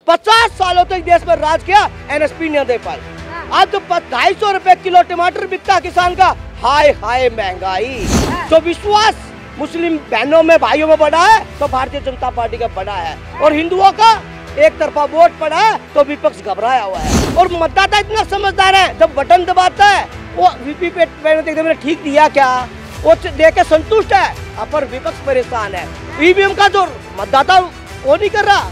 50 सालों तक देश में राज किया, एनएसपी नहीं दे पाई। आज तो 250 रुपए किलो टमाटर बिकता किसान का। हाय हाय महंगाई। जो विश्वास मुस्लिम बहनों में भाइयों में बढ़ा है तो भारतीय जनता पार्टी का बढ़ा है, और हिंदुओं का एक तरफा वोट पड़ा है तो विपक्ष घबराया हुआ है। और मतदाता इतना समझदार है, जब बटन दबाता है वो वीवीपैट मैंने ठीक दिया क्या, वो देख के संतुष्ट है, पर विपक्ष परेशान है। ईवीएम का जो मतदाता वो नहीं कर रहा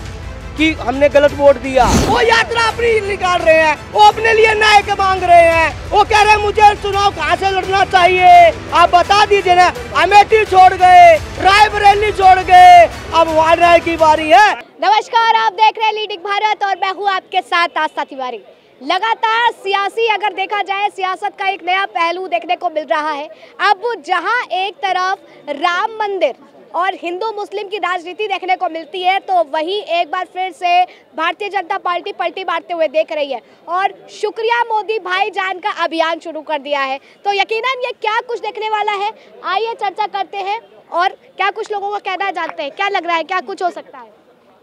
कि हमने गलत वोट दिया, वो यात्रा अपनी निकाल रहे हैं, वो अपने लिए न्याय के मांग रहे हैं। वो कह रहे हैं मुझे चुनाव कहाँ से लड़ना चाहिए, आप बता दीजिए ना। अमेठी छोड़ गए, रायबरेली छोड़ गए, अब वाराणसी की बारी है। नमस्कार, आप देख रहे हैं लीडिंग भारत और मैं हूँ आपके साथ आस्था तिवारी। लगातार सियासी अगर देखा जाए, सियासत का एक नया पहलू देखने को मिल रहा है। अब जहाँ एक तरफ राम मंदिर और हिंदू मुस्लिम की राजनीति देखने को मिलती है, तो वहीं एक बार फिर से भारतीय जनता पार्टी पलटी मारते हुए देख रही है और शुक्रिया मोदी भाईजान का अभियान शुरू कर दिया है। तो यकीनन ये क्या कुछ देखने वाला है, आइए चर्चा करते हैं और क्या कुछ लोगों का कहना जानते हैं। क्या लग रहा है, क्या कुछ हो सकता है?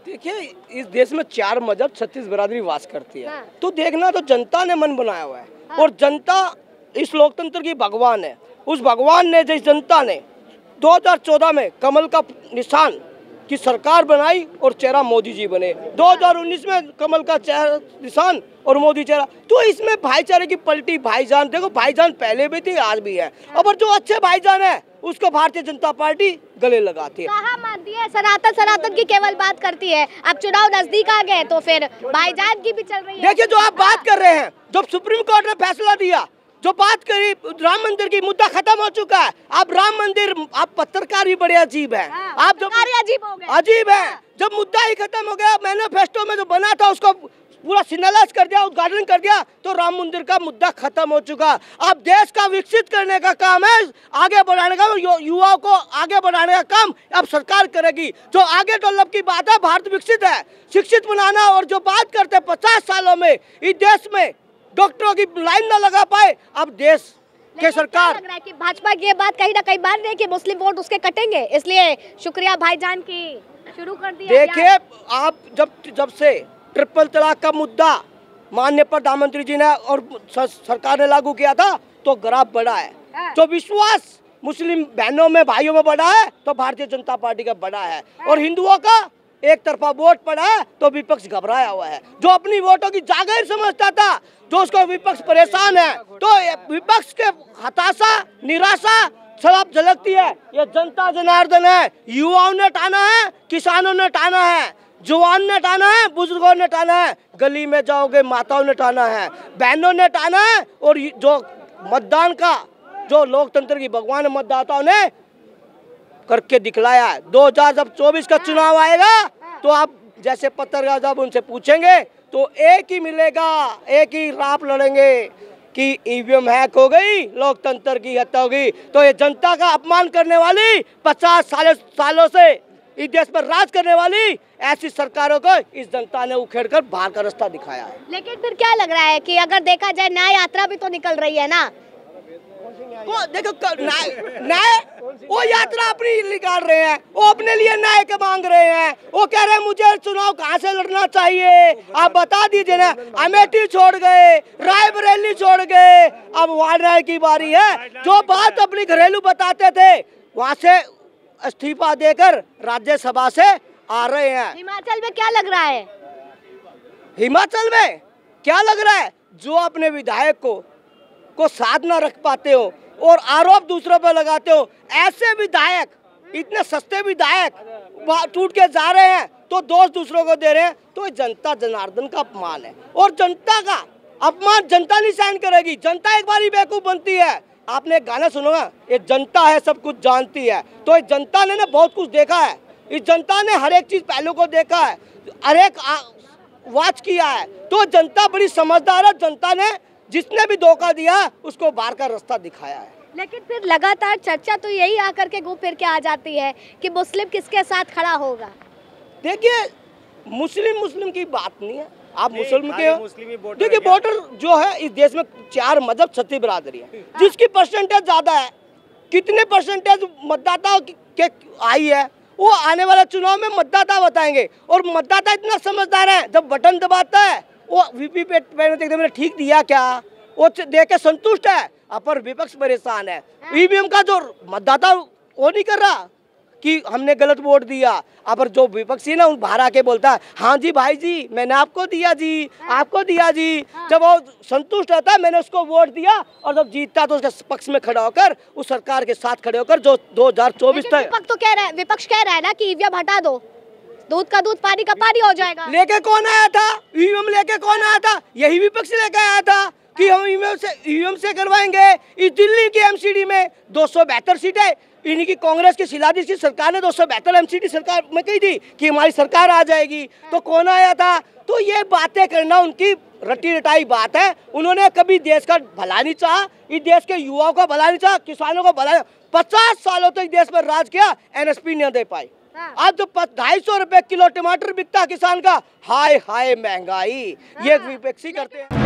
देखिए, इस देश में 4 मजहब 36 बिरादरी वास करती है। हाँ। तो देखना तो जनता ने मन बनाया हुआ है। हाँ। और जनता इस लोकतंत्र की भगवान है। उस भगवान ने, जिस जनता ने 2014 में कमल का निशान की सरकार बनाई और चेहरा मोदी जी बने, 2019 में कमल का चेहरा निशान और मोदी चेहरा, तो इसमें भाईचारे की पलटी। भाईजान देखो, भाईजान पहले भी थी, आज भी है। और जो अच्छे भाईजान है उसको भारतीय जनता पार्टी गले लगाती है। कहाँ मानती है, सनातन की केवल बात करती है। अब चुनाव नजदीक आ गए तो फिर भाईजान की भी चल रही है। देखिए, जो आप बात कर रहे हैं, जब सुप्रीम कोर्ट ने फैसला दिया, जो बात करी राम मंदिर की, मुद्दा खत्म हो चुका है। आप राम मंदिर, आप पत्रकार भी बड़े अजीब है। आप जब अजीब हो गए, अजीब है। जब मुद्दा ही खत्म हो गया, मैनिफेस्टो में जो बना था उसको पूरा शिलान्यास कर दिया, उद्घाटन कर दिया, तो राम मंदिर का मुद्दा खत्म हो चुका। अब देश का विकसित करने का काम है, आगे बढ़ाने का, युवाओं को आगे बढ़ाने का काम अब सरकार करेगी। जो आगे डेवलप की बात है, भारत विकसित है, शिक्षित बनाना। और जो बात करते हैं 50 सालों में इस देश में डॉक्टरों की लाइन न लगा पाए, अब देश के सरकार लग रहा है कि भाजपा की ये बात कहीं ना कहीं मान रही है कि मुस्लिम वोट उसके कटेंगे, इसलिए शुक्रिया भाईजान की शुरू कर दिया। देखिए, आप जब से ट्रिपल तलाक का मुद्दा माननीय प्रधानमंत्री जी ने और सरकार ने लागू किया था, तो ग्राफ बढ़ा है। जो विश्वास मुस्लिम बहनों में भाइयों में बढ़ा है तो भारतीय जनता पार्टी का बढ़ा है। और हिंदुओं का एक तरफा वोट पड़ा है तो विपक्ष घबराया हुआ है। जो अपनी वोटों की जागीर समझता था, जो उसको विपक्ष परेशान है, तो विपक्ष के हताशा, निराशा सब झलकती है। ये जनता जनार्दन है। युवाओं ने टाना है, किसानों ने टाना है, जवान ने टाना है, बुजुर्गों ने टाना है, गली में जाओगे माताओं ने टाना है, बहनों ने टाना है। और जो मतदान का, जो लोकतंत्र की भगवान मतदाताओं ने करके दिखलाया है। 2024 का चुनाव आएगा तो आप जैसे पत्रकार जब उनसे पूछेंगे तो एक ही मिलेगा, एक ही राप लड़ेंगे कि ईवीएम हैक हो गई, लोकतंत्र की हत्या हो गई। तो ये जनता का अपमान करने वाली, 50 सालों से इस देश पर राज करने वाली ऐसी सरकारों को इस जनता ने उखेड़ कर बाहर का रास्ता दिखाया है। लेकिन फिर क्या लग रहा है कि अगर देखा जाए, न्याय यात्रा भी तो निकल रही है ना। वो देखो, न्याय वो यात्रा अपनी निकाल रहे हैं, वो अपने लिए न्याय के मांग रहे हैं। वो कह रहे हैं मुझे चुनाव कहाँ से लड़ना चाहिए, आप बता दीजिए ना। अमेठी छोड़ गए, रायबरेली छोड़ गए, अब वाराणसी की बारी है। जो बात अपनी घरेलू बताते थे, वहाँ से इस्तीफा देकर राज्यसभा से आ रहे हैं। हिमाचल में क्या लग रहा है? हिमाचल में क्या लग रहा है? जो अपने विधायक को साथ न रख पाते हो और आरोप दूसरों पर लगाते हो, ऐसे विधायक, इतने सस्ते विधायक टूट के जा रहे हैं तो दोष दूसरों को दे रहे हैं, तो जनता जनार्दन का अपमान है। और जनता का अपमान जनता नहीं सहन करेगी। जनता एक बार ही बेवकूफ बनती है। आपने एक गाना सुना, ये जनता है सब कुछ जानती है। तो इस जनता ने ना बहुत कुछ देखा है। इस जनता ने हर एक चीज पहलू को देखा है, हर एक वाच किया है। तो जनता बड़ी समझदार है। जनता ने जिसने भी धोखा दिया उसको बाहर का रास्ता दिखाया है। लेकिन फिर लगातार चर्चा तो यही आकर के घूम फिर के आ जाती है कि मुस्लिम किसके साथ खड़ा होगा। देखिए, मुस्लिम की बात नहीं है। आप मुस्लिम के हो, देखिए वोटर जो है इस देश में 4 मजहब 36 बिरादरी है, जिसकी परसेंटेज ज्यादा है। कितने परसेंटेज मतदाता के आई है वो आने वाले चुनाव में मतदाता बताएंगे। और मतदाता इतना समझदार है, जब बटन दबाता है वो वीवीपैट देखते मैंने ठीक दिया क्या, वो देख के संतुष्ट है। पर विपक्ष परेशान है, ईवीएम का जो मतदाता वो नहीं कर रहा कि हमने गलत वोट दिया। पर जो विपक्षी ना उन बाहर आके बोलता है हाँ जी भाई जी मैंने आपको दिया जी, आपको दिया जी। जब वो संतुष्ट होता है मैंने उसको वोट दिया, और जब जीतता तो उसके पक्ष में खड़ा होकर उस सरकार के साथ खड़े होकर जो 2024 तक विपक्ष कह रहा है ना कि ईवीएम हटा दो, दूध का दूध पानी का पानी हो जाएगा। लेके कौन आया था ईवीएम, लेके कौन आया था? यही विपक्ष लेके आया था कि हम ईवीएम से करवाएंगे। इस दिल्ली की एमसीडी में 272 सीटें इन्हीं की कांग्रेस की शिलादीश की सरकार ने 272 एमसीडी सरकार में कही थी कि हमारी सरकार आ जाएगी, तो कौन आया था? तो ये बातें करना उनकी रटी रटाई बात है। उन्होंने कभी देश का भला नहीं चाहा, इस देश के युवाओं का भला नहीं चाहा, किसानों का भला। 50 सालों तक देश में राज किया, एनएसपी नहीं दे पाई। आज जो 250 रुपए किलो टमाटर बिकता किसान का, हाय हाय महंगाई, ये विपक्षी करते हैं।